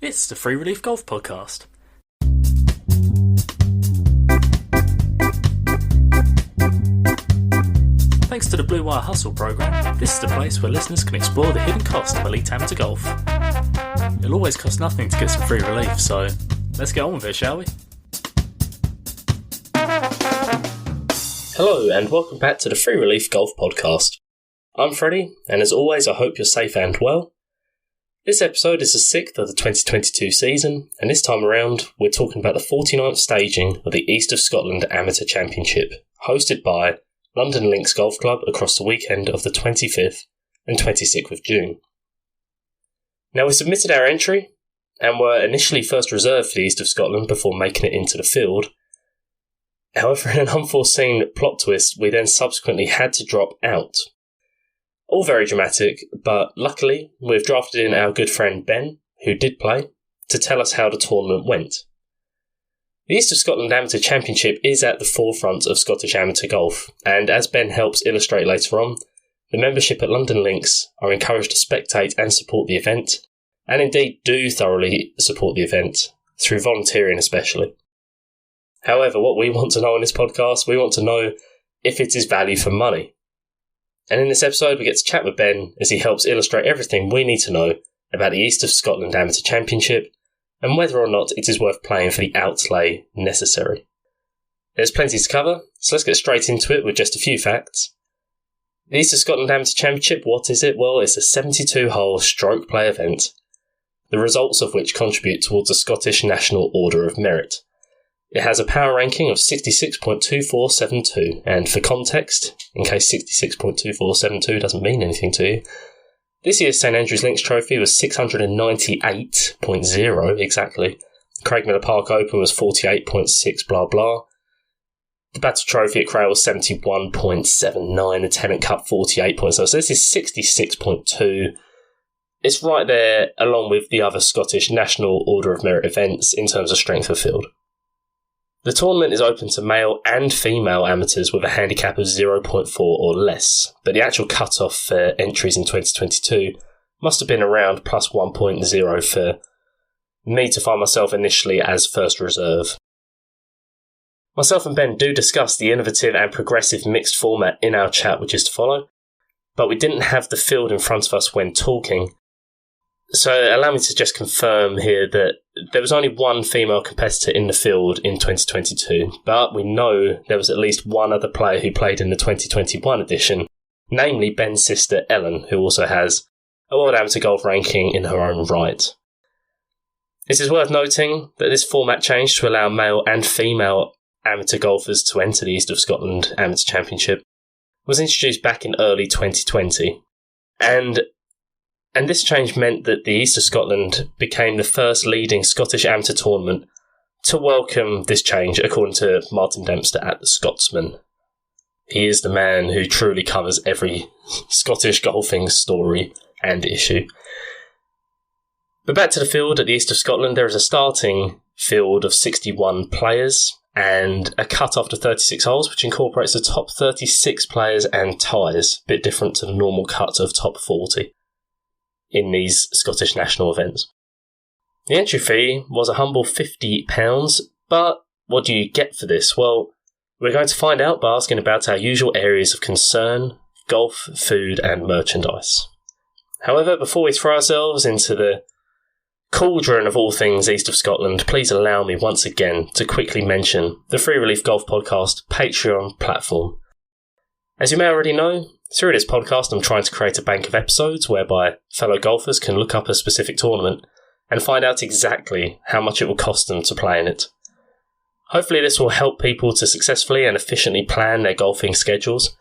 It's the Free Relief Golf Podcast. Thanks to the Blue Wire Hustle program, this is the place where listeners can explore the hidden cost of elite amateur golf. It'll always cost nothing to get some free relief, so let's get on with it, shall we? Hello and welcome back to the Free Relief Golf Podcast. I'm Freddie, and as always I hope you're safe and well. This episode is the 6th of the 2022 season, and this time around we're talking about the 49th staging of the East of Scotland Amateur Championship, hosted by London Links Golf Club across the weekend of the 25th and 26th of June. Now, we submitted our entry and were initially first reserved for the East of Scotland before making it into the field. However, in an unforeseen plot twist, we then subsequently had to drop out. All very dramatic, but luckily we've drafted in our good friend Ben, who did play, to tell us how the tournament went. The East of Scotland Amateur Championship is at the forefront of Scottish amateur golf, and as Ben helps illustrate later on, the membership at London Links are encouraged to spectate and support the event, and indeed do thoroughly support the event, through volunteering especially. However, what we want to know on this podcast, we want to know if it is value for money. And in this episode, we get to chat with Ben as he helps illustrate everything we need to know about the East of Scotland Amateur Championship and whether or not it is worth playing for the outlay necessary. There's plenty to cover, so let's get straight into it with just a few facts. The East of Scotland Amateur Championship, what is it? Well, it's a 72-hole stroke play event, the results of which contribute towards the Scottish National Order of Merit. It has a power ranking of 66.2472, and for context, in case 66.2472 doesn't mean anything to you, this year's St Andrews Links Trophy was 698.0 exactly. Craig Miller Park Open was 48.6 blah blah. The Battle Trophy at Crail was 71.79, the Tennant Cup 48.0, so this is 66.2. It's right there along with the other Scottish National Order of Merit events in terms of strength of field. The tournament is open to male and female amateurs with a handicap of 0.4 or less, but the actual cut-off for entries in 2022 must have been around plus 1.0 for me to find myself initially as first reserve. Myself and Ben do discuss the innovative and progressive mixed format in our chat which is to follow, but we didn't have the field in front of us when talking. So allow me to just confirm here that there was only one female competitor in the field in 2022, but we know there was at least one other player who played in the 2021 edition, namely Ben's sister Ellen, who also has a World Amateur Golf ranking in her own right. It is worth noting that this format change to allow male and female amateur golfers to enter the East of Scotland Amateur Championship was introduced back in early 2020, and this change meant that the East of Scotland became the first leading Scottish amateur tournament to welcome this change, according to Martin Dempster at The Scotsman. He is the man who truly covers every Scottish golfing story and issue. But back to the field at the East of Scotland, there is a starting field of 61 players and a cut-off to 36 holes, which incorporates the top 36 players and ties, a bit different to the normal cut of top 40. In these Scottish national events. The entry fee was a humble £50, but what do you get for this? Well, we're going to find out by asking about our usual areas of concern: golf, food and merchandise. However, before we throw ourselves into the cauldron of all things East of Scotland, please allow me once again to quickly mention the Free Relief Golf Podcast Patreon platform. As you may already know, through this podcast I'm trying to create a bank of episodes whereby fellow golfers can look up a specific tournament and find out exactly how much it will cost them to play in it. Hopefully this will help people to successfully and efficiently plan their golfing schedules.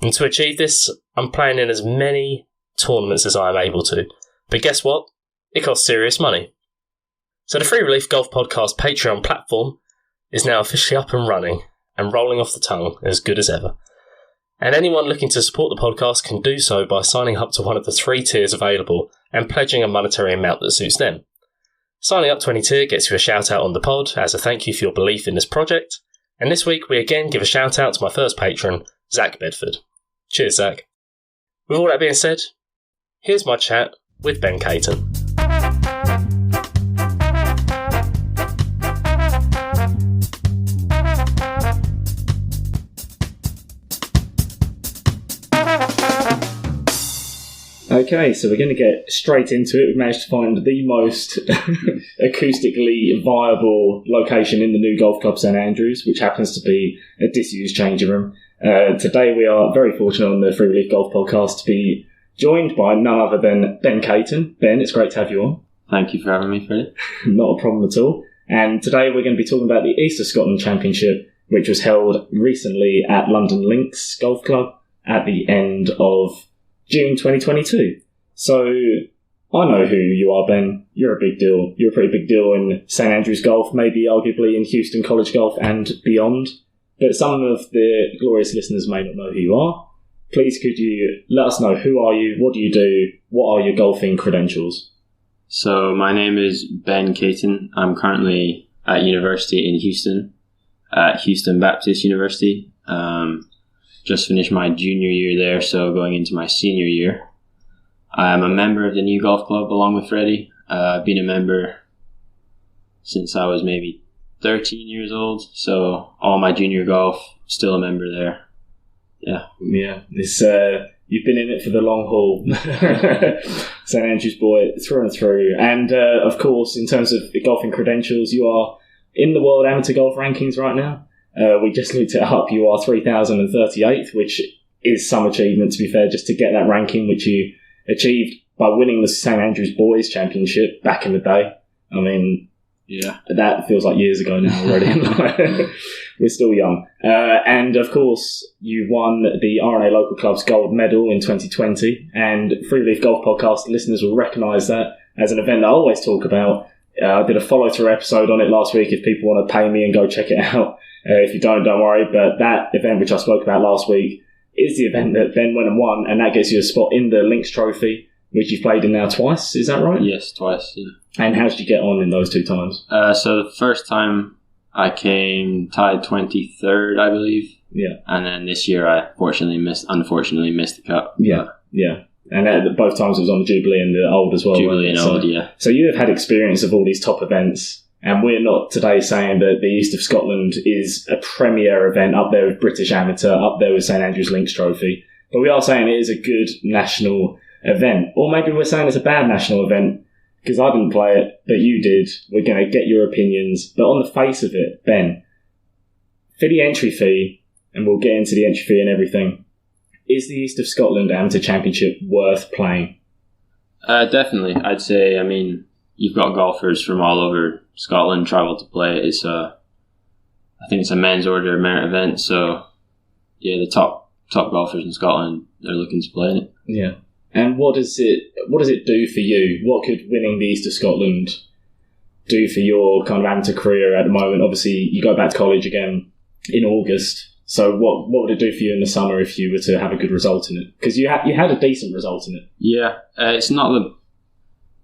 And to achieve this, I'm playing in as many tournaments as I am able to. But guess what? It costs serious money. So the Free Relief Golf Podcast Patreon platform is now officially up and running and rolling off the tongue as good as ever. And anyone looking to support the podcast can do so by signing up to one of the 3 tiers available and pledging a monetary amount that suits them. Signing up to any tier gets you a shout out on the pod as a thank you for your belief in this project. And this week we again give a shout out to my first patron, Zach Bedford. Cheers, Zach. With all that being said, here's my chat with Ben Caton. Okay, so we're going to get straight into it. We've managed to find the most acoustically viable location in the new golf club St Andrews, which happens to be a disused changing room. Today we are very fortunate on the Free Relief Golf Podcast to be joined by none other than Ben Caton. Ben, it's great to have you on. Thank you for having me, Freddie. Not a problem at all. And today we're going to be talking about the East of Scotland Championship, which was held recently at London Links Golf Club at the end of June 2022. So, I know who you are, Ben. You're a big deal. You're a pretty big deal in St Andrews Golf, maybe arguably in Houston College Golf and beyond. But some of the glorious listeners may not know who you are. Please could you let us know, who are you, what do you do, what are your golfing credentials? So my name is Ben Caton. I'm currently at university in Houston, at Houston Baptist University. Just finished my junior year there, so going into my senior year. I'm a member of the new golf club along with Freddie. I've been a member since I was maybe 13 years old, so all my junior golf, still a member there. Yeah. This you've been in it for the long haul. St Andrews boy, through and through. And, of course, in terms of golfing credentials, you are in the World Amateur Golf Rankings right now. We just looked it up. You are 3,038th, which is some achievement, to be fair, just to get that ranking, which you achieved by winning the St Andrews Boys Championship back in the day. I mean, yeah, that feels like years ago now already. We're still young. And, of course, you won the RNA Local Club's gold medal in 2020. And Free Relief Golf Podcast listeners will recognise that as an event that I always talk about. I did a follow-through episode on it last week if people want to pay me and go check it out. If you don't worry. But that event, which I spoke about last week, is the event that Ben went and won, and that gets you a spot in the Links Trophy, which you've played in now twice. Is that right? Yes, twice, yeah. And how did you get on in those two times? So the first time I came tied 23rd, I believe. Yeah. And then this year I unfortunately missed the cut. Yeah. And both times it was on the Jubilee and the Old as well. Jubilee and Old, yeah. So you have had experience of all these top events, and we're not today saying that the East of Scotland is a premier event up there with British Amateur, up there with St Andrews Links Trophy, but we are saying it is a good national event. Or maybe we're saying it's a bad national event, because I didn't play it, but you did. We're going to get your opinions. But on the face of it, Ben, for the entry fee, and we'll get into the entry fee and everything, is the East of Scotland Amateur Championship worth playing? Definitely. I'd say, I mean, you've got golfers from all over Scotland travel to play it. I think it's a men's order of merit event, so yeah, the top golfers in Scotland are looking to play in it. Yeah. And what does it do for you? What could winning the East of Scotland do for your kind of amateur career at the moment? Obviously, you go back to college again in August. So what would it do for you in the summer if you were to have a good result in it? Because you had a decent result in it. Yeah, it's not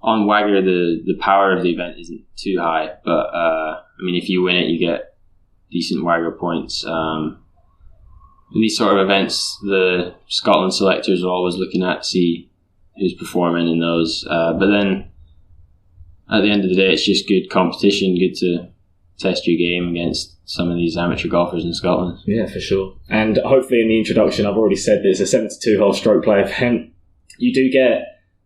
on Wagger, the power of the event isn't too high, but I mean, if you win it, you get decent Wagger points. These sort of events, the Scotland selectors are always looking at to see who's performing in those. But then, at the end of the day, it's just good competition, good to test your game against some of these amateur golfers in Scotland. Yeah, for sure. And hopefully in the introduction, I've already said this, a 72-hole stroke play event. You do get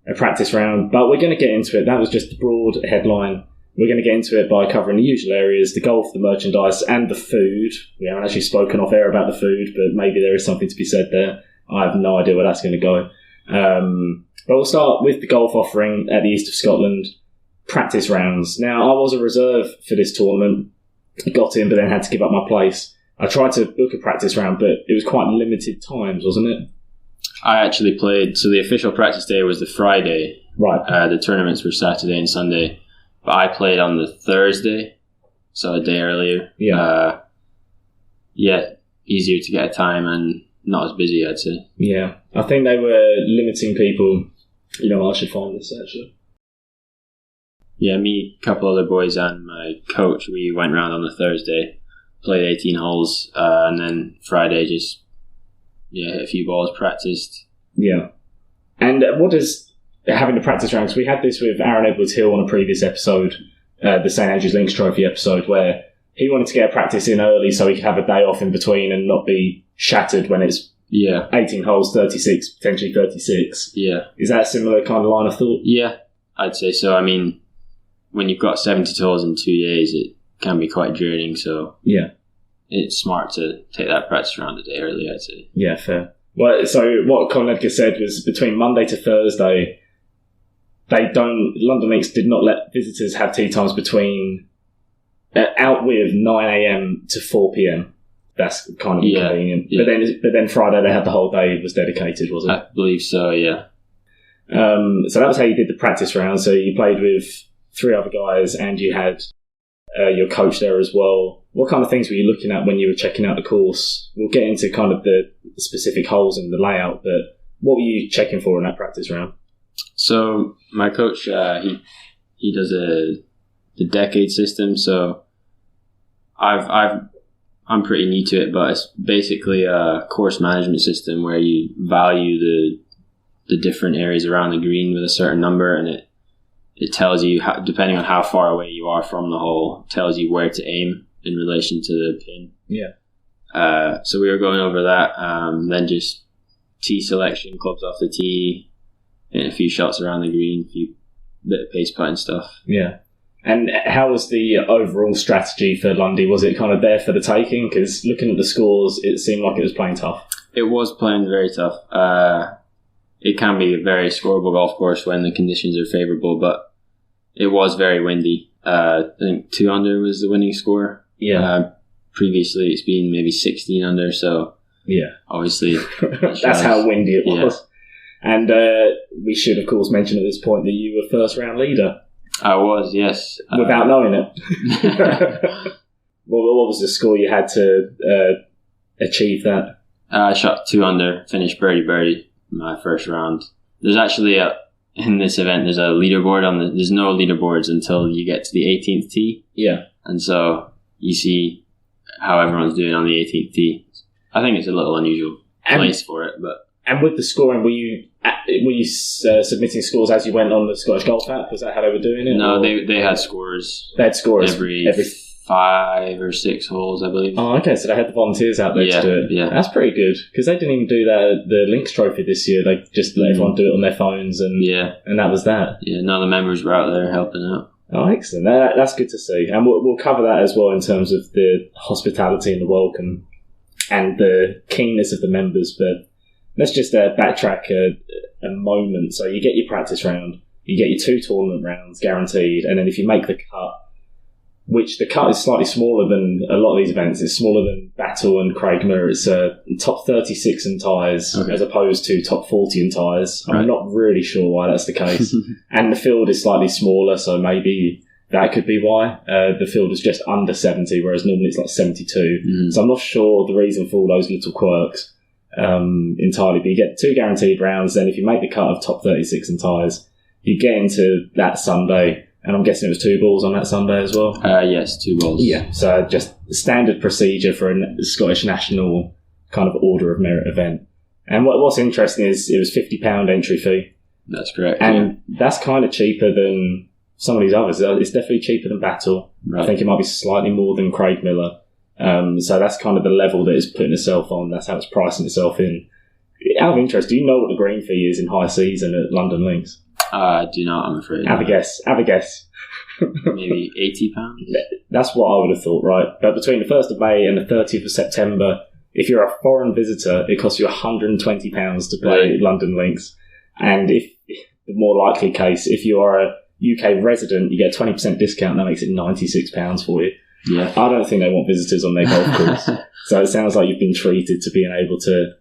a practice round, but we're going to get into it. That was just the broad headline. We're going to get into it by covering the usual areas, the golf, the merchandise, and the food. We haven't actually spoken off air about the food, but maybe there is something to be said there. I have no idea where that's going to go. But we'll start with the golf offering at the East of Scotland, practice rounds. Now, I was a reserve for this tournament. I got in, but then had to give up my place. I tried to book a practice round, but it was quite limited times, wasn't it? I actually played, so the official practice day was the Friday. Right. The tournaments were Saturday and Sunday. But I played on the Thursday, so a day earlier. Yeah. Easier to get a time and not as busy, I'd say. Yeah. I think they were limiting people. I should find this, actually. Yeah, me, a couple other boys, and my coach, we went round on the Thursday, played 18 holes, and then Friday just, hit a few balls, practiced. Yeah. And what does having the practice rounds, we had this with Aaron Edwards-Hill on a previous episode, the St Andrews Links Trophy episode, where he wanted to get a practice in early so he could have a day off in between and not be shattered when it's Yeah. 18 holes, 36, potentially 36. Yeah. Is that a similar kind of line of thought? Yeah, I'd say so. I mean, when you've got 72 holes in 2 days, it can be quite draining. So yeah, it's smart to take that practice round a day early, I'd say. Yeah, fair. Well, so what Colin Edgar said was between Monday to Thursday, London Links did not let visitors have tee times between out with 9 a.m. to 4 p.m. That's kind of inconvenient. Yeah. But then Friday they had the whole day was dedicated, was it? I believe so, yeah. So that was how you did the practice round. So you played with 3 other guys and you had your coach there as well. What kind of things were you looking at when you were checking out the course? We'll get into kind of the specific holes and the layout, but what were you checking for in that practice round? So my coach, he does the decade system. So I'm pretty new to it, but it's basically a course management system where you value the different areas around the green with a certain number, and it tells you, depending on how far away you are from the hole, tells you where to aim in relation to the pin. Yeah. So we were going over that, then just tee selection, clubs off the tee, and a few shots around the green, a few bit of pace putting stuff. Yeah. And how was the overall strategy for Lundy? Was it kind of there for the taking? Because looking at the scores, it seemed like it was playing tough. It was playing very tough. It can be a very scoreable golf course when the conditions are favourable, but it was very windy. I think 2 under was the winning score. Yeah. Previously, it's been maybe 16 under, so yeah, obviously that's how windy it was. Yeah. And we should, of course, mention at this point that you were first round leader. I was, yes. Without knowing it. What was the score you had to achieve that? I shot 2 under, finished birdie my first round. There's actually in this event, there's a leaderboard there's no leaderboards until you get to the 18th tee. Yeah. And so you see how everyone's doing on the 18th tee. I think it's a little unusual place for it, but. And with the scoring, were you submitting scores as you went on the Scottish Golf app? Was that how they were doing it? No, they had scores. They had scores every 5 or 6 holes, I believe. Oh, okay. So they had the volunteers out there to do it. Yeah, that's pretty good because they didn't even do that at the Links Trophy this year. They just let everyone do it on their phones, and that was that. Yeah, none of the members were out there helping out. Oh, excellent. That's good to see, and we'll cover that as well in terms of the hospitality and the welcome and the keenness of the members, but. Let's just backtrack a moment. So you get your practice round, you get your 2 tournament rounds guaranteed, and then if you make the cut, which the cut is slightly smaller than a lot of these events, it's smaller than Battle and Craigmillar. It's top 36 in ties as opposed to top 40 in ties. I'm not really sure why that's the case. And the field is slightly smaller, so maybe that could be why. The field is just under 70, whereas normally it's like 72. So I'm not sure the reason for all those little quirks. Entirely, but you get 2 guaranteed rounds. Then if you make the cut of top 36 in ties, you get into that Sunday, and I'm guessing it was 2 balls on that Sunday as well. Yes, 2 balls. Yeah, so just standard procedure for a Scottish national kind of order of merit event. And what's interesting is it was £50 entry fee. That's correct, and that's kind of cheaper than some of these others. It's definitely cheaper than Battle. Right. I think it might be slightly more than Craigmillar. So that's kind of the level that it's putting itself on. That's how it's pricing itself in. Out of interest, do you know what the green fee is in high season at London Links? I do not, I'm afraid. Have a guess. Maybe £80? That's what I would have thought, right? But between the 1st of May and the 30th of September, if you're a foreign visitor, it costs you £120 to play London Links. And if the more likely case, if you are a UK resident, you get a 20% discount, and that makes it £96 for you. Yeah, I don't think they want visitors on their golf course. So it sounds like you've been treated to being able to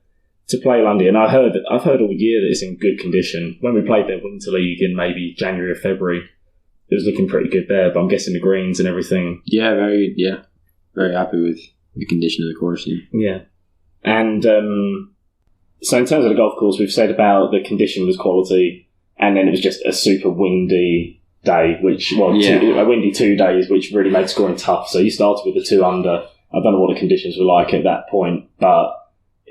play Lundy. And I've heard all year that it's in good condition. When we played their Winter League in maybe January or February, it was looking pretty good there. But I'm guessing the greens and everything. Yeah, very happy with the condition of the course. Yeah. And so in terms of the golf course, we've said about the condition was quality, and then it was just a super windy day, a windy 2 days, which really made scoring tough. So you started with the 2 under. I don't know what the conditions were like at that point, but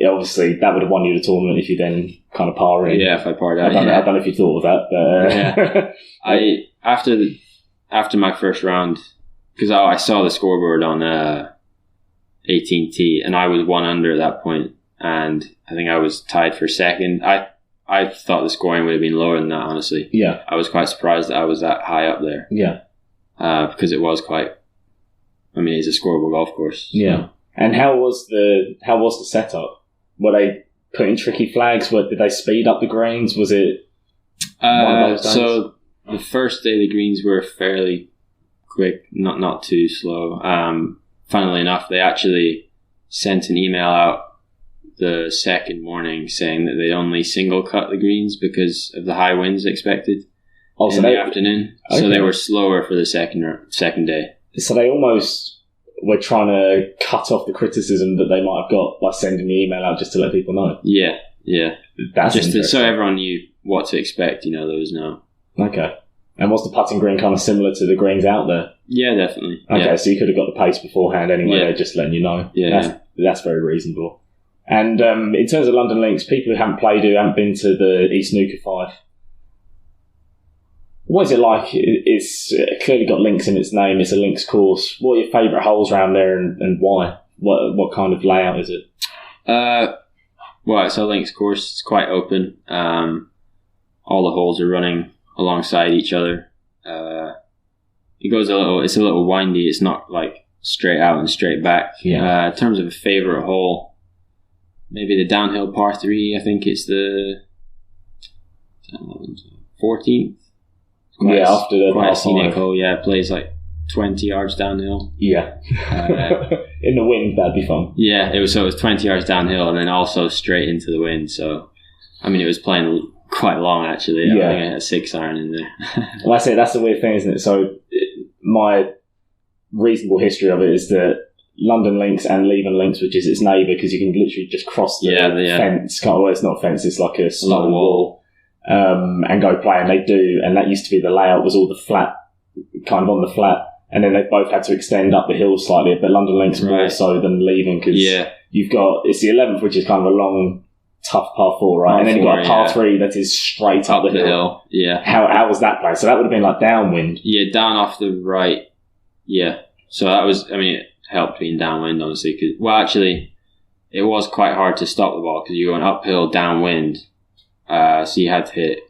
obviously that would have won you the tournament if you then kind of par in. Yeah, if I parred out. I don't know if you thought of that, but after my first round, because I saw the scoreboard on 18th tee, and I was 1 under at that point, and I think I was tied for second. I thought the scoring would have been lower than that, honestly. Yeah. I was quite surprised that I was that high up there. Yeah. Because it was quite, I mean, it's a scoreable golf course. So. Yeah. And how was the setup? Were they putting tricky flags? Did they speed up the greens? Was it one of those days? So the first day the greens were fairly quick, not too slow. Funnily enough, they actually sent an email out the second morning saying that they only single cut the greens because of the high winds expected in the afternoon. Okay. So they were slower for the second day. So they almost were trying to cut off the criticism that they might have got by sending the email out just to let people know. Yeah. That's just so everyone knew what to expect. There was no. Okay. And was the putting green kind of similar to the greens out there? Yeah, definitely. Okay, yeah. So you could have got the pace beforehand anyway. Yeah. They're just letting you know. Yeah, that's very reasonable. And in terms of London Links, people who haven't played, who haven't been to the East Snooker 5, what is it like? It's clearly got links in its name. It's a links course. What are your favourite holes around there, and why? What kind of layout is it? Well, it's a links course. It's quite open. All the holes are running alongside each other. It's a little windy. It's not like straight out and straight back. Yeah. In terms of a favourite hole, maybe the downhill par 3. I think it's the 14th. After the quite a scenic hole. Yeah, it plays like 20 yards downhill. Yeah. In the wind, that'd be fun. Yeah, it was 20 yards downhill and then also straight into the wind. So, I mean, it was playing quite long actually. Yeah. I think I had a 6-iron in there. Well, I say that's the weird thing, isn't it? So, my reasonable history of it is that London Links and Leven Links, which is its neighbour, because you can literally just cross the fence. Well, it's not a fence; it's like a stone wall, and go play. And they do, and that used to be the layout was all the flat, kind of on the flat, and then they both had to extend up the hill slightly. But London Links more so than Leven, because you've got it's the 11th, which is kind of a long, tough par 4, right? And then you've got a par 3 that is straight up the hill. Yeah. How was that played? So that would have been like downwind. Yeah, down off the right. Yeah. So that was, I mean, it helped being downwind, honestly. Actually, it was quite hard to stop the ball because you were going uphill downwind. So you had to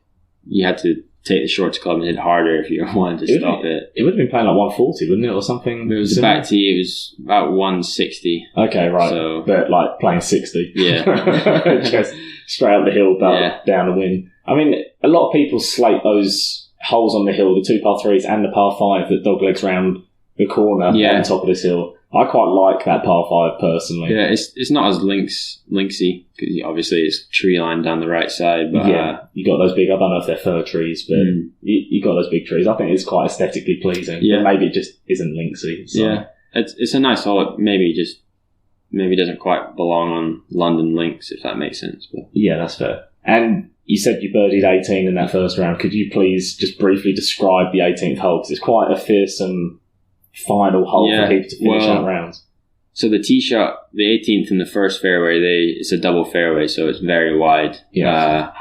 take the shorts club and hit harder if you wanted to stop it. It would have been playing like 140, wouldn't it, or something? It was the back tee. It was about 160. Okay, right. So, but like playing 60. Yeah. Just straight up the hill, down the wind. I mean, a lot of people slate those holes on the hill, the 2 par 3s and the par 5 that doglegs round the corner on top of this hill. I quite like that par 5 personally. Yeah, it's not as linksy because obviously it's tree line down the right side. But you got those big. I don't know if they're fir trees, but you got those big trees. I think it's quite aesthetically pleasing. Yeah, but maybe it just isn't linksy. So. Yeah, it's a nice hole. It maybe doesn't quite belong on London Links, if that makes sense. But yeah, that's fair. And you said you birdied 18 in that first round. Could you please just briefly describe the 18th hole? Because it's quite a fearsome final hole for people to finish out rounds. So the tee shot, the 18th in the first fairway, it's a double fairway, so it's very wide. Yeah.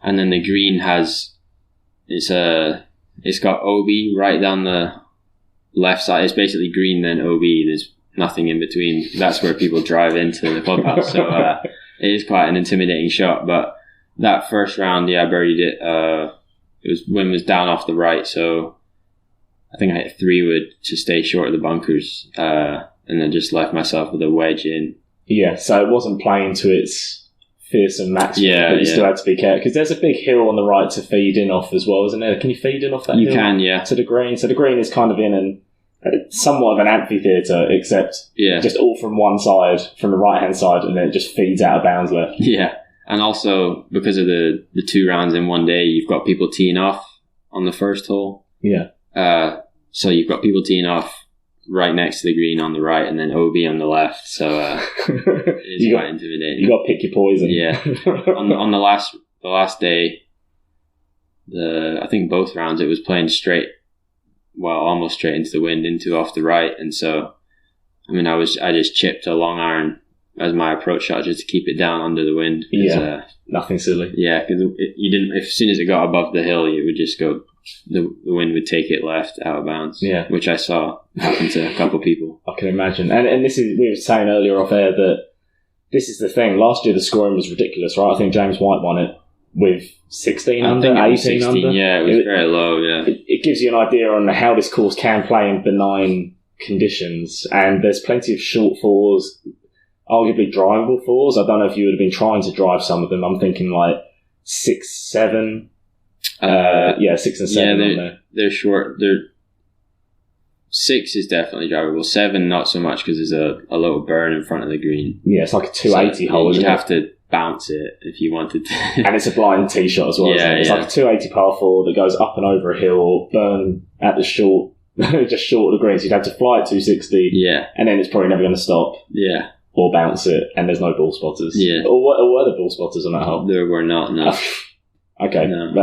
And then the green it's got OB right down the left side. It's basically green then OB. There's nothing in between. That's where people drive into the clubhouse. So it is quite an intimidating shot. But that first round, I birdied it. Wind was down off the right, so I think I hit 3 wood to stay short of the bunkers, and then just left myself with a wedge in. Yeah, so it wasn't playing to its fearsome maximum, but you still had to be careful. Because there's a big hill on the right to feed in off as well, isn't there? Can you feed in off that hill? You can, yeah. To the green. So the green is kind of in somewhat of an amphitheatre, except just all from one side, from the right-hand side, and then it just feeds out of bounds left. Yeah, and also, because of the 2 rounds in one day, you've got people teeing off on the first hole. Yeah. So you've got people teeing off right next to the green on the right and then OB on the left. So it is quite intimidating. You got to pick your poison. Yeah. on the last day, I think both rounds it was playing straight, almost straight into the wind, into off the right. And so, I mean, I just chipped a long iron as my approach shot just to keep it down under the wind. Nothing silly. Yeah, because as soon as it got above the hill, it would just go. The wind would take it left out of bounds. Yeah, which I saw happen to a couple of people. I can imagine. And this is, we were saying earlier off air that this is the thing. Last year the scoring was ridiculous, right? I think James White won it with 16 under, 18 under. Yeah, it was very low, yeah. It gives you an idea on how this course can play in benign conditions, and there's plenty of short fours, arguably drivable fours. I don't know if you would have been trying to drive some of them. I'm thinking like 6, 7. 6 and 7. Yeah, they're short. 6 is definitely drivable. 7, not so much because there's a little burn in front of the green. Yeah, it's like a 280 hole. You'd have to bounce it if you wanted to. And it's a blind tee shot as well. Yeah, it's like a 280 par 4 that goes up and over a hill, burn at the short, just short of the green. So you'd have to fly at 260. Yeah. And then it's probably never going to stop. Yeah. Or bounce it, and there's no ball spotters. Yeah. Or were there ball spotters on that hole? There were not, no. Okay. No.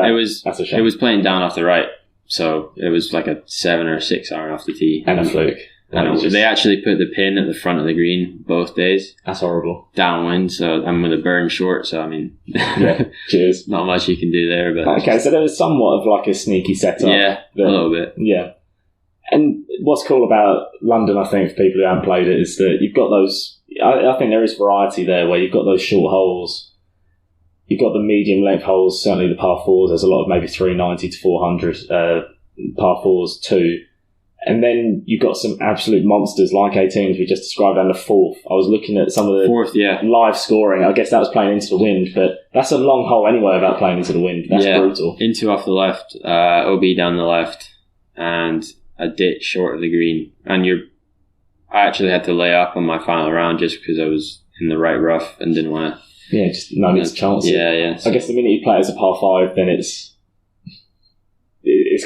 That's a shame. It was playing down off the right, so it was like a 7 or 6 iron off the tee. And a fluke. They actually put the pin at the front of the green both days. That's horrible. Downwind, so I'm with a burn short, so I mean, yeah, cheers. Not much you can do there. But okay, so there was somewhat of like a sneaky setup. Yeah, a little bit. Yeah. And what's cool about London, I think, for people who haven't played it, is that you've got those. I think there is variety there where you've got those short holes. You've got the medium length holes, certainly the par 4s. There's a lot of maybe 390 to 400 par 4s too. And then you've got some absolute monsters like 18s we just described, and the 4th. I was looking at some of the 4th, yeah. live scoring. I guess that was playing into the wind, but that's a long hole anyway about playing into the wind. That's brutal. Into off the left, OB down the left, and a ditch short of the green. And I actually had to lay up on my final round just because I was in the right rough and didn't want to. Yeah, just no need to chance it. Yeah. I guess the minute you play it as a par 5, then it's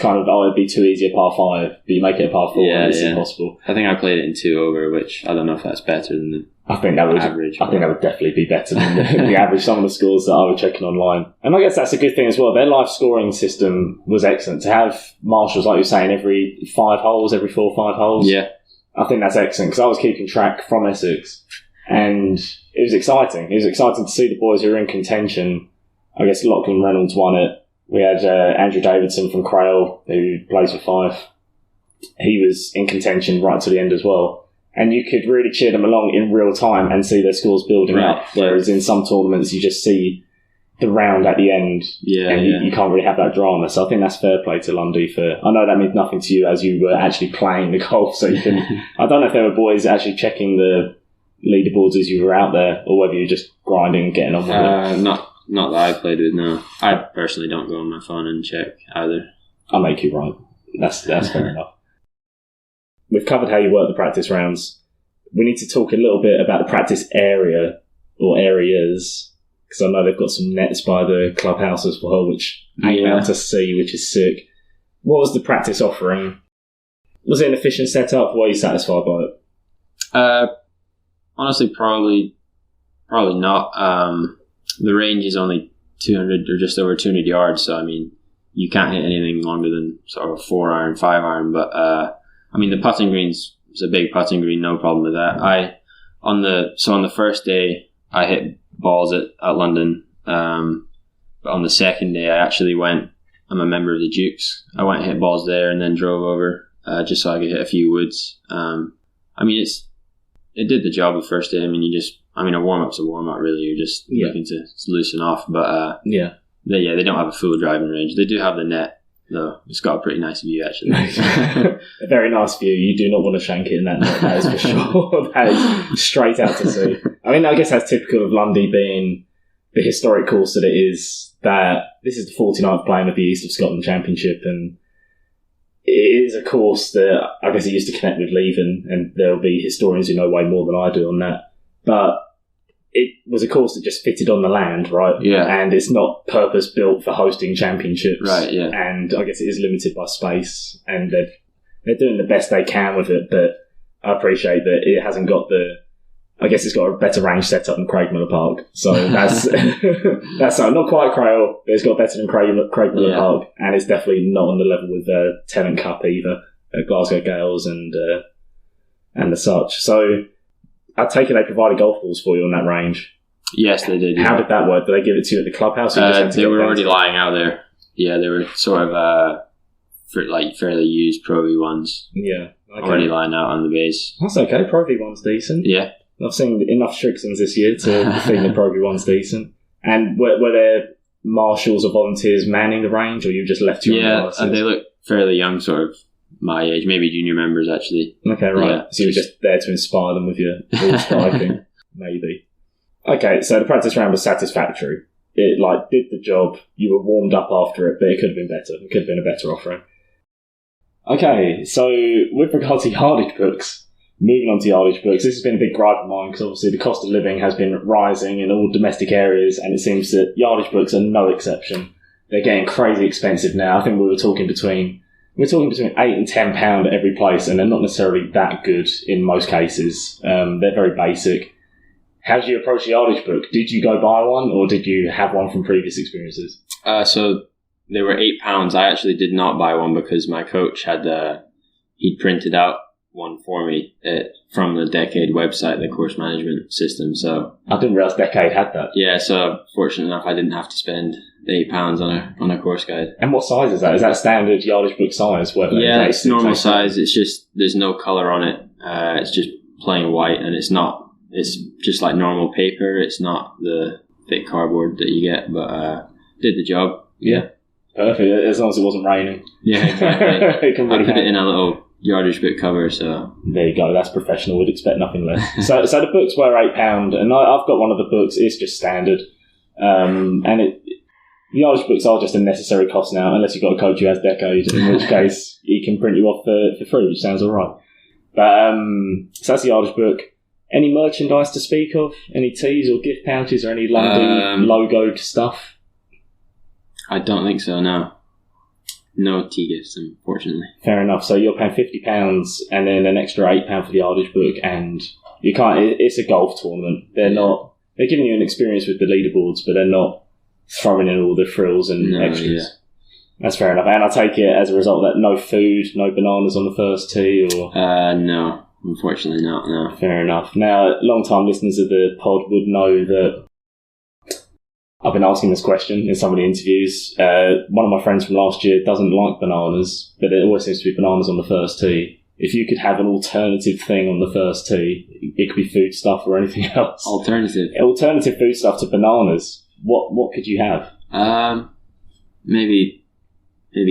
kind of, it'd be too easy a par 5, but you make it a par 4 and it's impossible. I think I played it in 2 over, which I don't know if that's better than the average. I think that would definitely be better than the average. Some of the scores that I was checking online. And I guess that's a good thing as well. Their live scoring system was excellent. To have marshals, like you're saying, every 5 holes, every 4 or 5 holes. Yeah. I think that's excellent because I was keeping track from Essex and it was exciting. It was exciting to see the boys who were in contention. I guess Lachlan Reynolds won it. We had Andrew Davidson from Crail, who plays for Fife. He was in contention right to the end as well. And you could really cheer them along in real time and see their scores building up. Whereas in some tournaments, you just see the round at the end and you can't really have that drama. So I think that's fair play to Lundy for... I know that means nothing to you as you were actually playing the golf. So you can... I don't know if there were boys actually checking the leaderboards as you were out there or whether you were just grinding and getting on with it. Not that I played with, no. I personally don't go on my phone and check either. I'll make you right. That's fair enough. We've covered how you work the practice rounds. We need to talk a little bit about the practice area or areas, because I know they've got some nets by the clubhouse as well, which ain't out to see, which is sick. What was the practice offering? Was it an efficient setup? Were you satisfied by it? Honestly, probably not. The range is only 200 or just over 200 yards, so I mean, you can't hit anything longer than sort of 4 iron, 5 iron. But I mean, the putting green's a big putting green, no problem with that. On the first day, I hit balls at London. But on the second day, I actually went. I'm a member of the Dukes. I went and hit balls there, and then drove over just so I could hit a few woods. I mean, it did the job the first day. I mean, a warm-up's a warm-up, really. You're just looking to loosen off. But, they don't have a full driving range. They do have the net, though. It's got a pretty nice view, actually. A very nice view. You do not want to shank it in that net, that is for sure. That is straight out to sea. I mean, I guess that's typical of Lundy being the historic course that it is, that this is the 49th playing of the East of Scotland Championship, and it is a course that I guess it used to connect with Leven, and there'll be historians who know way more than I do on that. But it was a course that just fitted on the land, right? Yeah. And it's not purpose-built for hosting championships. Right, yeah. And I guess it is limited by space, and they're doing the best they can with it, but I appreciate that it hasn't got I guess it's got a better range setup than Craigmillar Park. So that's not quite Crail, but it's got better than Craigmillar Park, and it's definitely not on the level with Tennant Cup either, Glasgow Gales and the such. So I take it they provided golf balls for you on that range. Yes, they did. How did that work? Did they give it to you at the clubhouse? They were already lying out there. Yeah, they were sort of fairly used Pro V ones. Yeah. Okay. Already lying out on the base. That's okay. Pro V1's decent. Yeah. I've seen enough Strixons this year to think that probably one's decent. And were there marshals or volunteers manning the range, or you just left your own devices? Yeah, they look fairly young, sort of my age, maybe junior members actually. Okay, right. Yeah, so you were just there to inspire them with your ball striking, maybe. Okay, so the practice round was satisfactory. It did the job. You were warmed up after it, but it could have been better. It could have been a better offering. Okay, so with regard to yardage books, moving on to yardage books, this has been a big gripe of mine because obviously the cost of living has been rising in all domestic areas, and it seems that yardage books are no exception. They're getting crazy expensive now. I think we were talking between £8 and £10 at every place, and they're not necessarily that good in most cases. They're very basic. How did you approach the yardage book? Did you go buy one, or did you have one from previous experiences? So they were £8. I actually did not buy one because my coach he'd printed out one for me from the Decade website, the course management system. So I didn't realise Decade had that. Yeah, so fortunate enough, I didn't have to spend the £8 on a course guide. And what size is that? Is that standard yardage book size? Yeah, it's normal size. It's just there's no colour on it. It's just plain white, and it's just like normal paper. It's not the thick cardboard that you get, but did the job. Yeah. Perfect, as long as it wasn't raining. Yeah, exactly. I put it in a little yardage book cover, so... There you go, that's professional, we'd expect nothing less. so the books were £8, and I've got one of the books, it's just standard. The yardage books are just a necessary cost now, unless you've got a coach who has Decade, in which case he can print you off for free, which sounds alright. But, so that's the yardage book. Any merchandise to speak of? Any teas or gift pouches or any London logoed stuff? I don't think so, no. No tea gifts, unfortunately. Fair enough. So you're paying £50 and then an extra £8 for the yardage book, and you can't. It's a golf tournament. They're giving you an experience with the leaderboards, but they're not throwing in all the frills and extras. Yeah. That's fair enough. And I take it as a result of that no food, no bananas on the first tee, or no, unfortunately not. No. Fair enough. Now, long-time listeners of the pod would know that I've been asking this question in some of the interviews. One of my friends from last year doesn't like bananas, but there always seems to be bananas on the first tee. If you could have an alternative thing on the first tee, it could be food stuff or anything else. Alternative food stuff to bananas. What could you have? Maybe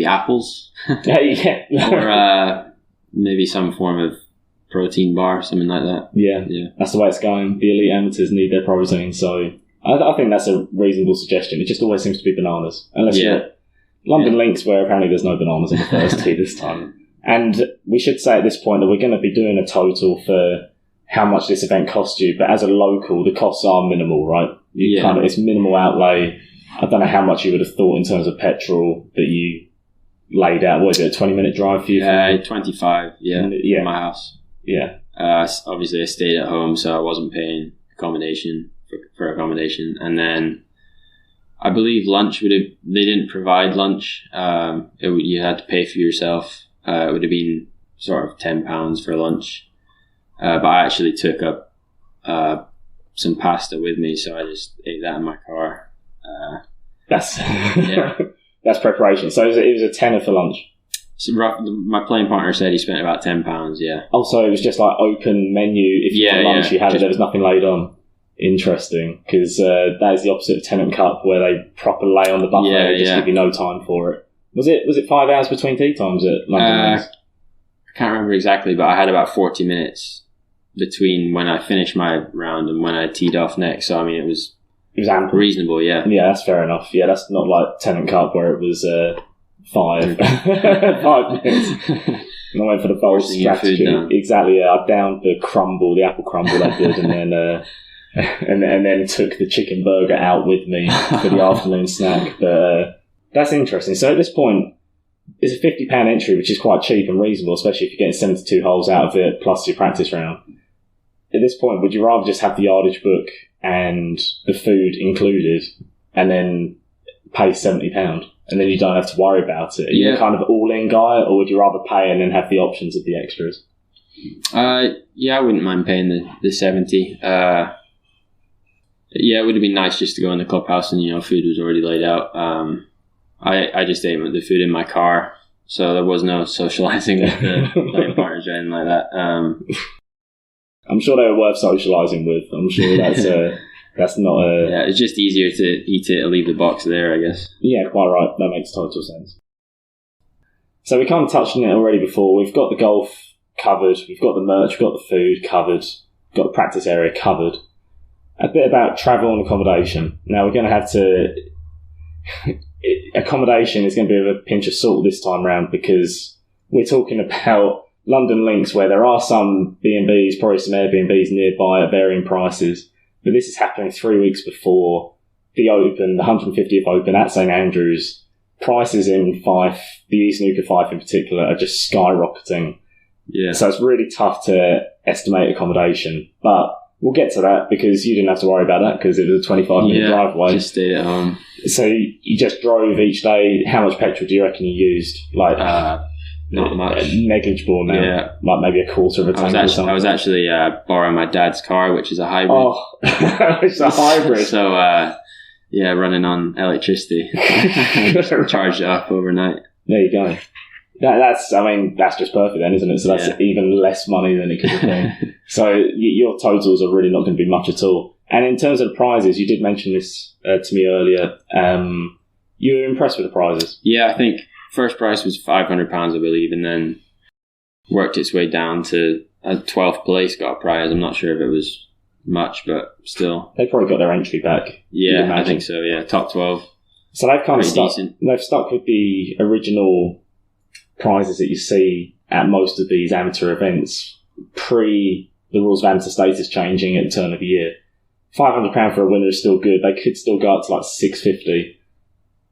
apples. Yeah. Or maybe some form of protein bar, something like that. Yeah. That's the way it's going. The elite amateurs need their protein, so I think that's a reasonable suggestion. It just always seems to be bananas. Unless you're London Links, where apparently there's no bananas on the first tee this time. And we should say at this point that we're going to be doing a total for how much this event cost you, but as a local, the costs are minimal, right? It's minimal outlay. I don't know how much you would have thought in terms of petrol that you laid out. What is it, a 20-minute drive for you? 25, from my house. Yeah. Obviously, I stayed at home, so I wasn't paying accommodation. For accommodation, and then I believe lunch they didn't provide lunch. You had to pay for yourself. It would have been sort of £10 for lunch, but I actually took up some pasta with me, so I just ate that in my car. That's preparation. So it was a tenner for lunch. So my playing partner said he spent about £10. Yeah. Oh, so it was just like open menu. If you want lunch, you had it. There was nothing laid on. Interesting, because that is the opposite of Tennant Cup, where they proper lay on the buffet and just give you no time for it. Was it 5 hours between tea times at London? I can't remember exactly, but I had about 40 minutes between when I finished my round and when I teed off next. So I mean, it was ample. Reasonable, yeah. Yeah, that's fair enough. Yeah, that's not like Tennant Cup where it was 5 minutes. And I went for the bold strategy. Exactly. Yeah, I downed the apple crumble I did, and then. And then took the chicken burger out with me for the afternoon snack. But that's interesting. So at this point, it's a £50 entry, which is quite cheap and reasonable, especially if you're getting 72 holes out of it, plus your practice round. At this point, would you rather just have the yardage book and the food included, and then pay £70, and then you don't have to worry about it? Are you a kind of all-in guy, or would you rather pay and then have the options of the extras? I wouldn't mind paying the 70. Yeah, it would have been nice just to go in the clubhouse and, food was already laid out. I just ate the food in my car, so there was no socialising with the playing partners or anything like that. I'm sure they were worth socialising with. I'm sure that's not a... Yeah, it's just easier to eat it and leave the box there, I guess. Yeah, quite right. That makes total sense. So we kind of touched on it already before. We've got the golf covered. We've got the merch. We've got the food covered. We've got the practice area covered. A bit about travel and accommodation. Now, we're going to have to... Accommodation is going to be a pinch of salt this time round because we're talking about London links where there are some B&Bs, probably some Airbnbs nearby at varying prices. But this is happening 3 weeks before the Open, the 150th Open at St Andrews. Prices in Fife, the East Snooker Fife in particular, are just skyrocketing. Yeah. So it's really tough to estimate accommodation. But we'll get to that because you didn't have to worry about that because it was a 25-minute drive away. Just stayed at home. So you just drove each day. How much petrol do you reckon you used? Like not much. A negligible amount. Yeah. Like maybe a quarter of a tank or something. I was actually borrowing my dad's car, which is a hybrid. Oh, it's a hybrid. So, running on electricity. Charged it up overnight. There you go. That's just perfect then, isn't it? So that's even less money than it could have been. So your totals are really not going to be much at all. And in terms of the prizes, you did mention this to me earlier. You were impressed with the prizes? Yeah, I think first prize was £500, I believe, and then worked its way down to a 12th place got a prize. I'm not sure if it was much, but still. They probably got their entry back. Yeah, I think so, yeah. Top 12. So they've kind of decent. They've stuck with the original prizes that you see at most of these amateur events pre the rules of amateur status changing at the turn of the year. £500 for a winner is still good. They could still go up to like $650.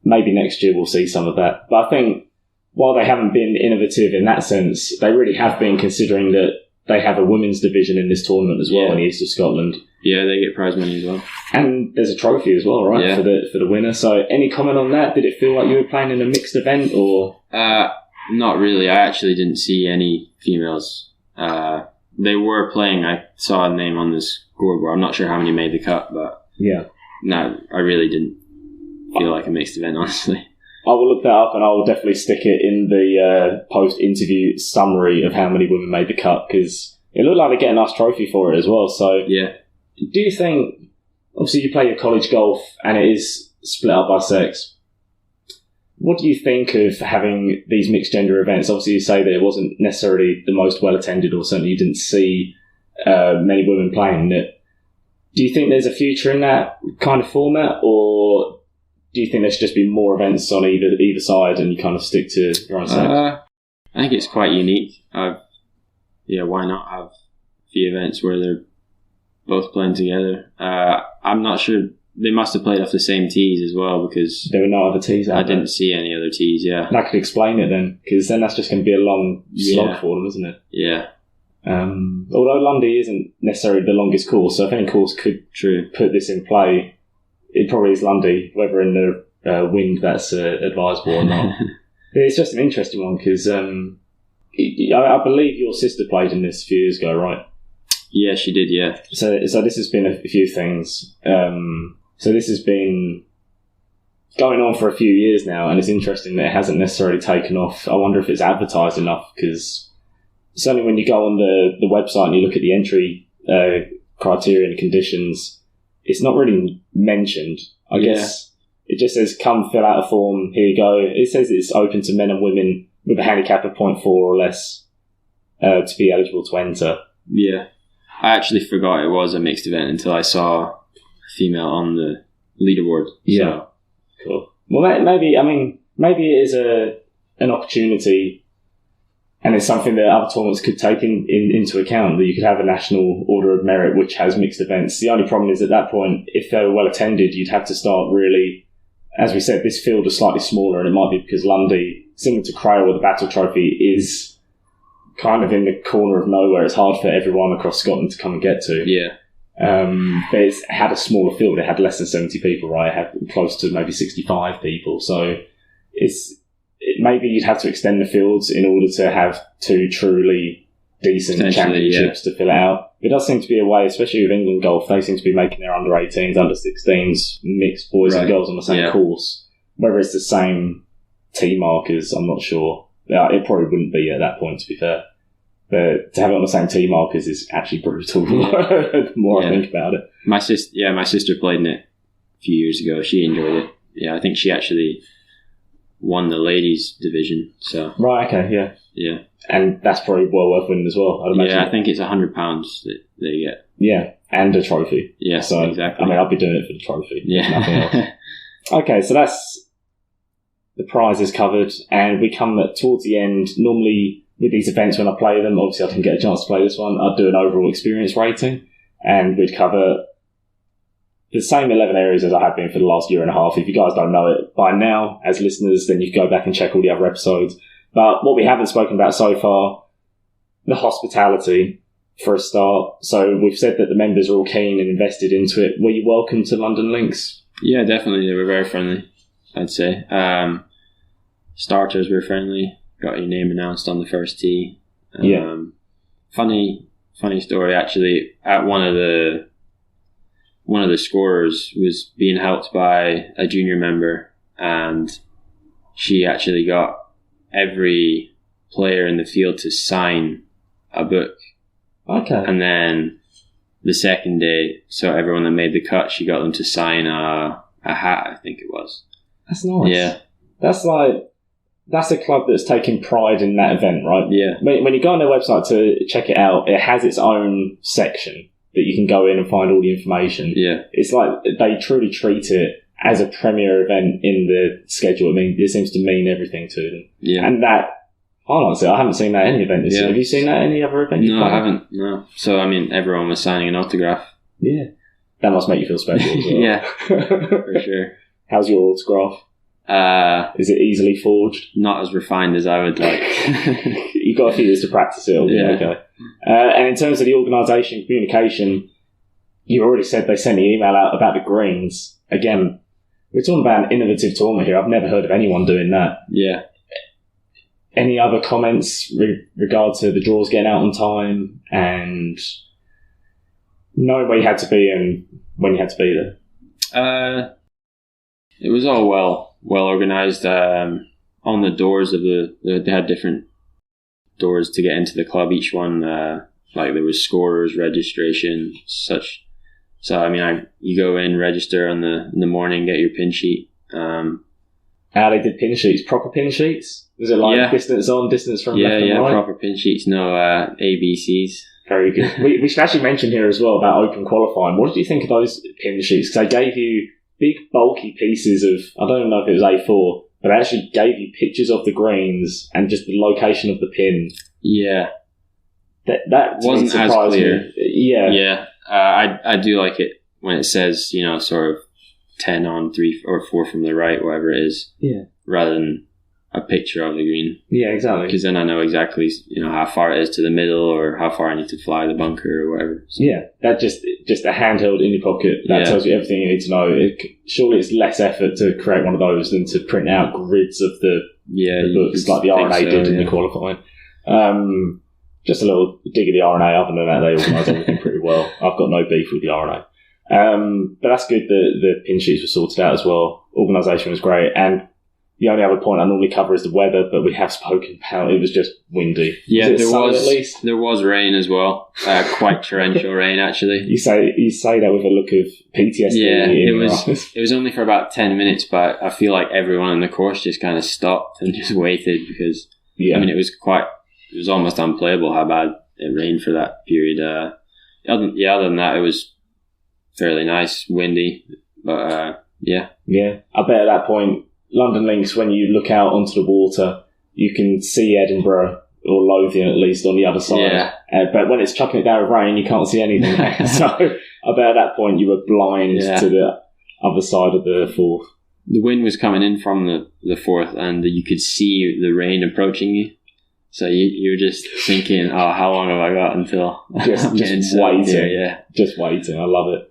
Maybe next year we'll see some of that. But I think while they haven't been innovative in that sense, they really have been, considering that they have a women's division in this tournament as well in the east of Scotland. Yeah, they get prize money as well. And there's a trophy as well, right, for the winner. So any comment on that? Did it feel like you were playing in a mixed event or...? Not really. I actually didn't see any females. They were playing. I saw a name on the scoreboard. I'm not sure how many made the cut, but no, I really didn't feel like a mixed event, honestly. I will look that up and I will definitely stick it in the post-interview summary of how many women made the cut because it looked like they get a nice trophy for it as well. So, do you think, obviously you play your college golf and it is split up by sex. What do you think of having these mixed gender events? Obviously, you say that it wasn't necessarily the most well attended, or certainly you didn't see many women playing it. Do you think there's a future in that kind of format, or do you think there should just be more events on either side and you kind of stick to your own sex? I think it's quite unique. Why not have a few events where they're both playing together? I'm not sure. They must have played off the same tees as well because... There were no other tees out there. I didn't see any other tees, That could explain it then, because then that's just going to be a long slog for them, isn't it? Yeah. Although Lundy isn't necessarily the longest course, so if any course could put this in play, it probably is Lundy, whether in the wind that's advisable or not. But it's just an interesting one, because I believe your sister played in this a few years ago, right? Yeah, she did, yeah. So this has been a few things. So this has been going on for a few years now, and it's interesting that it hasn't necessarily taken off. I wonder if it's advertised enough, because certainly when you go on the website and you look at the entry criteria and conditions, it's not really mentioned. I guess it just says, come fill out a form, here you go. It says it's open to men and women with a handicap of 0.4 or less to be eligible to enter. Yeah. I actually forgot it was a mixed event until I saw a female on the leaderboard. Yeah. So. Cool. Well, maybe it is an opportunity, and it's something that other tournaments could take into account, that you could have a national order of merit which has mixed events. The only problem is at that point, if they were well attended, you'd have to start really, as we said, this field is slightly smaller, and it might be because Lundy, similar to Crail with the Battle Trophy, is kind of in the corner of nowhere. It's hard for everyone across Scotland to come and get to. Yeah. But it had a smaller field. It had less than 70 people, right? It had close to maybe 65 people. So maybe you'd have to extend the fields in order to have two truly decent championships to fill it out. It does seem to be a way, especially with England Golf, they seem to be making their under 18s, under 16s, mixed boys and girls on the same course. Whether it's the same tee markers, I'm not sure. It probably wouldn't be at that point, to be fair. But to have it on the same tee markers is actually brutal. The more I think about it. My sister played in it a few years ago. She enjoyed it. Yeah, I think she actually won the ladies division. So right, okay, yeah, and that's probably well worth winning as well. I'd imagine. Yeah, I think it's £100 that they get. Yeah, and a trophy. Yeah, so exactly. I mean, I'll be doing it for the trophy. Yeah, nothing else. Okay, so that's the prizes covered, and we come towards the end. Normally, with these events, when I play them, obviously I didn't get a chance to play this one. I'd do an overall experience rating, and we'd cover the same 11 areas as I have been for the last year and a half. If you guys don't know it by now, as listeners, then you can go back and check all the other episodes. But what we haven't spoken about so far, the hospitality, for a start. So we've said that the members are all keen and invested into it. Were you welcome to London Links? Yeah, definitely. They were very friendly, I'd say. Starters were friendly. Got your name announced on the first tee. Funny story, actually. At one of the scorers was being helped by a junior member, and she actually got every player in the field to sign a book. Okay. And then the second day, so everyone that made the cut, she got them to sign a hat, I think it was. That's nice. Yeah. That's a club that's taking pride in that event, right? Yeah. When you go on their website to check it out, it has its own section that you can go in and find all the information. Yeah. It's like they truly treat it as a premier event in the schedule. I mean, it seems to mean everything to them. Yeah. And that, honestly, I haven't seen that at any event this year. Have you seen that at any other event? No, I haven't. No. So, I mean, everyone was signing an autograph. Yeah. That must make you feel special as well. Yeah, for sure. How's your autograph? Is it easily forged? Not as refined as I would like. You've got a few years to practice it. Okay. And in terms of the organisation, communication, you already said they sent the email out about the greens. Again, we're talking about an innovative tournament here. I've never heard of anyone doing that. Yeah. Any other comments regard to the draws getting out on time and knowing where you had to be and when you had to be there? It was all well organised. On the doors of they had different doors to get into the club. Each one, like there was scorers, registration, such. So I mean, you go in, register in the morning, get your pin sheet. They did pin sheets, proper pin sheets. Was it like distance on, distance from left and right? Proper pin sheets, no ABCs. Very good. We should actually mention here as well about open qualifying. What did you think of those pin sheets? Because they gave you big, bulky pieces of, I don't know if it was A4, but they actually gave you pictures of the greens and just the location of the pin. Yeah. That wasn't as clear. Me. Yeah. Yeah. I do like it when it says, sort of 10 on 3 or 4 from the right, whatever it is. Yeah. Rather than a picture of the green. Yeah, exactly. Because then I know exactly, how far it is to the middle or how far I need to fly the bunker or whatever. So. Yeah, that just a handheld in your pocket. That tells you everything you need to know. Surely it's less effort to create one of those than to print out grids of the books like the RNA did in the qualifying. Just a little dig of the RNA. Other than that, they organise everything pretty well. I've got no beef with the RNA. But that's good that the pin sheets were sorted out as well. Organisation was great. And the only other point I normally cover is the weather, but we have spoken about it was just windy. Yeah, there was rain as well. Quite torrential rain, actually. You say that with a look of PTSD. Yeah, it was only for about 10 minutes, but I feel like everyone on the course just kind of stopped and just waited because it was almost unplayable how bad it rained for that period. Other than that, it was fairly nice, windy, but yeah. I bet at that point, London Links, when you look out onto the water, you can see Edinburgh, or Lothian at least, on the other side. Yeah. But when it's chucking it down with rain, you can't see anything. So I bet at that point you were blind to the other side of the Forth. The wind was coming in from the Forth, and you could see the rain approaching you. So you're just thinking, how long have I got until just waiting? Yeah. Just waiting. I love it.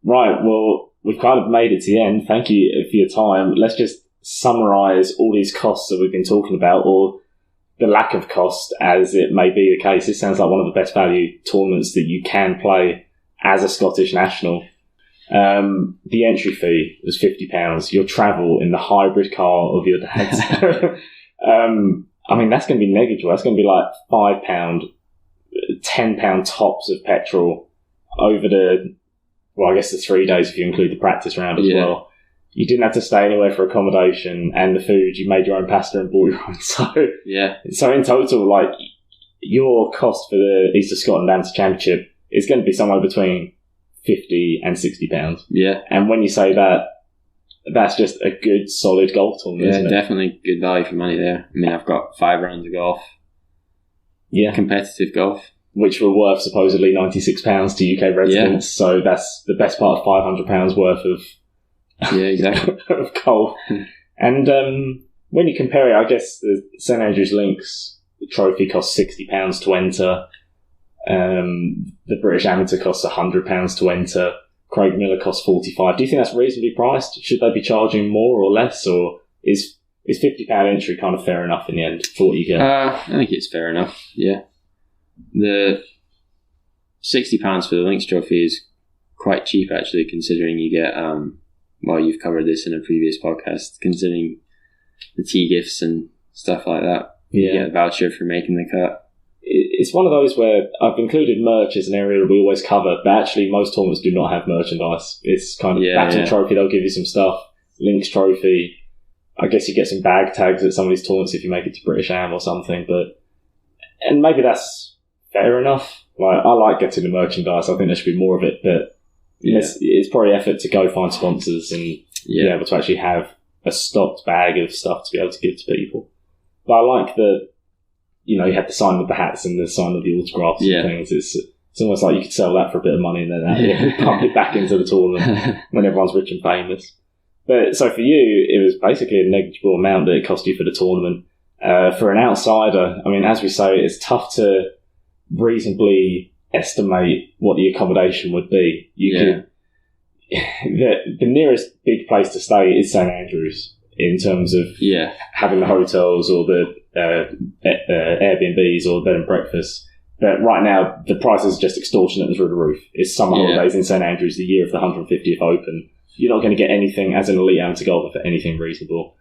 Right, well, we've kind of made it to the end. Thank you for your time. Let's just summarise all these costs that we've been talking about, or the lack of cost, as it may be the case. This sounds like one of the best value tournaments that you can play as a Scottish national. The entry fee was £50. Your travel in the hybrid car of your dad's. I mean, that's going to be negligible. That's going to be like £5, £10 tops of petrol over the 3 days if you include the practice round as well. You didn't have to stay anywhere for accommodation, and the food, you made your own pasta and bought your own. So in total, like, your cost for the East of Scotland Amateur Championship is going to be somewhere between £50 and £60. Yeah. And when you say that, that's just a good, solid golf tournament, isn't it? Definitely good value for money there. I mean, I've got 5 rounds of golf. Yeah. Competitive golf. Which were worth supposedly £96 to UK residents. Yeah. So that's the best part of £500 worth of exactly. of golf. And when you compare it, I guess the St Andrews Links trophy costs £60 to enter. The British Amateur costs £100 to enter. Craig Miller costs $45. Do you think that's reasonably priced? Should they be charging more or less, or is £50 entry kind of fair enough in the end for what you get? I think it's fair enough. Yeah, the £60 for the Links Trophy is quite cheap actually, considering you get. You've covered this in a previous podcast. Considering the tea gifts and stuff like that, you get a voucher for making the cut. It's one of those where I've included merch as an area that we always cover, but actually most tournaments do not have merchandise. It's kind of Battle Trophy, they'll give you some stuff. Links Trophy, I guess you get some bag tags at some of these tournaments if you make it to British Am or something, and maybe that's fair enough. Like, I like getting the merchandise, I think there should be more of it, but it's probably effort to go find sponsors and be able to actually have a stocked bag of stuff to be able to give to people. But I like that. You had the sign of the hats and the sign of the autographs and things. It's almost like you could sell that for a bit of money and then pump it back into the tournament when everyone's rich and famous. But so for you, it was basically a negligible amount that it cost you for the tournament. For an outsider, I mean, as we say, it's tough to reasonably estimate what the accommodation would be. The nearest big place to stay is St Andrews in terms of having the hotels or the Airbnbs or bed and breakfast. But right now, the prices are just extortionate through the roof. It's summer holidays in St Andrews, the year of the 150th Open. You're not going to get anything as an elite amateur golfer for anything reasonable.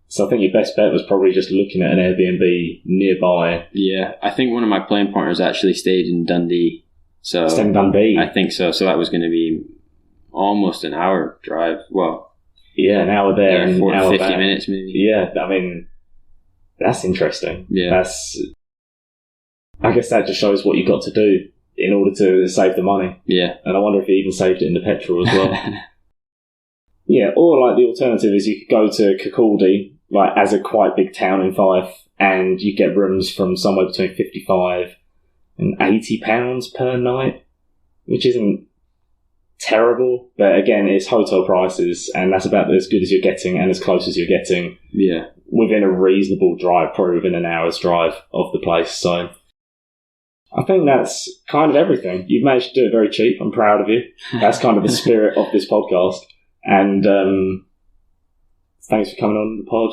So I think your best bet was probably just looking at an Airbnb nearby. Yeah, I think one of my playing partners actually stayed in Dundee. Stayed in Dundee? I think so. So that was going to be almost an hour drive. Well, an hour there and 50 minutes maybe. Yeah, I mean, that's interesting. Yeah. I guess that just shows what you've got to do in order to save the money. Yeah. And I wonder if he even saved it in the petrol as well. Or like the alternative is you could go to Kirkcaldy, like as a quite big town in Fife, and you get rooms from somewhere between £55 and £80 per night, which isn't terrible, but again, it's hotel prices, and that's about as good as you're getting and as close as you're getting. Yeah. Within a reasonable drive, probably within an hour's drive of the place. So I think that's kind of everything. You've managed to do it very cheap. I'm proud of you. That's kind of the spirit of this podcast. And thanks for coming on the pod.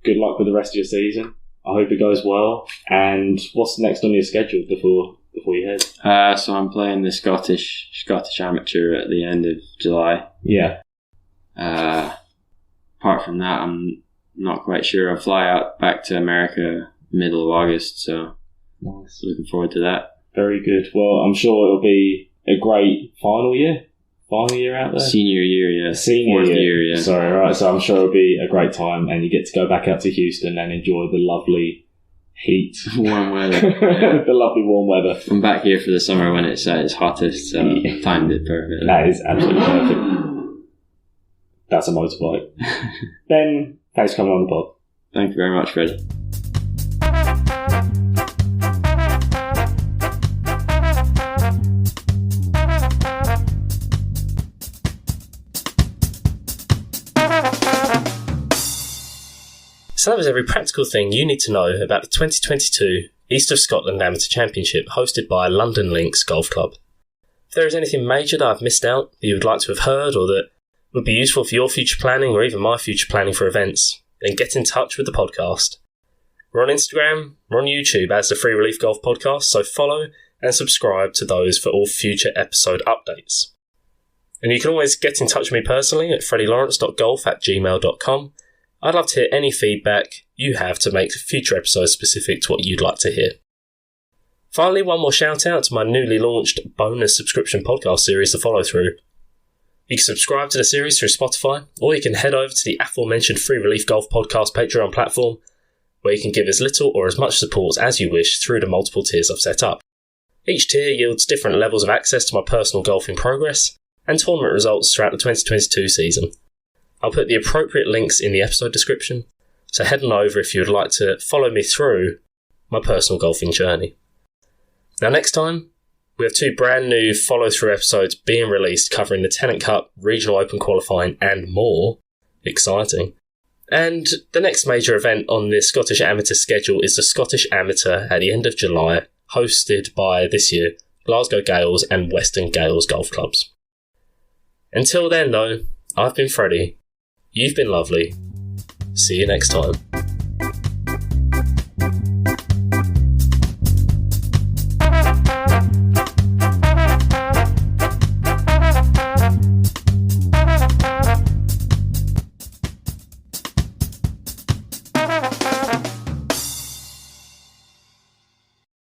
Good luck with the rest of your season. I hope it goes well. And what's next on your schedule before you head? So I'm playing the Scottish Amateur at the end of July. Yeah. Apart from that, I'm not quite sure. I'll fly out back to America middle of August, so nice. Looking forward to that. Very good. Well, I'm sure it'll be a great final year out there. Senior year, yeah. Fourth year, yeah. Sorry, right. So I'm sure it'll be a great time, and you get to go back out to Houston and enjoy the lovely heat, warm weather, the lovely warm weather. I'm back here for the summer when it's at its hottest, so timed it perfectly. That is absolutely perfect. That's a motorbike. Ben, thanks for coming on the pod. Thank you very much, Fred. So that was every practical thing you need to know about the 2022 East of Scotland Amateur Championship hosted by London Links Golf Club. If there is anything major that I've missed out that you would like to have heard or that would be useful for your future planning or even my future planning for events, then get in touch with the podcast. We're on Instagram, we're on YouTube as the Free Relief Golf Podcast, so follow and subscribe to those for all future episode updates. And you can always get in touch with me personally at freddylawrence.golf@gmail.com, I'd love to hear any feedback you have to make future episodes specific to what you'd like to hear. Finally, one more shout out to my newly launched bonus subscription podcast series, The Follow Through. You can subscribe to the series through Spotify, or you can head over to the aforementioned Free Relief Golf Podcast Patreon platform, where you can give as little or as much support as you wish through the multiple tiers I've set up. Each tier yields different levels of access to my personal golfing progress and tournament results throughout the 2022 season. I'll put the appropriate links in the episode description, so head on over if you would like to follow me through my personal golfing journey. Now next time, we have 2 brand new follow-through episodes being released covering the Tennant Cup, Regional Open qualifying and more. Exciting. And the next major event on the Scottish Amateur schedule is the Scottish Amateur at the end of July, hosted by, this year, Glasgow Gales and Western Gales Golf Clubs. Until then though, I've been Freddie. You've been lovely. See you next time.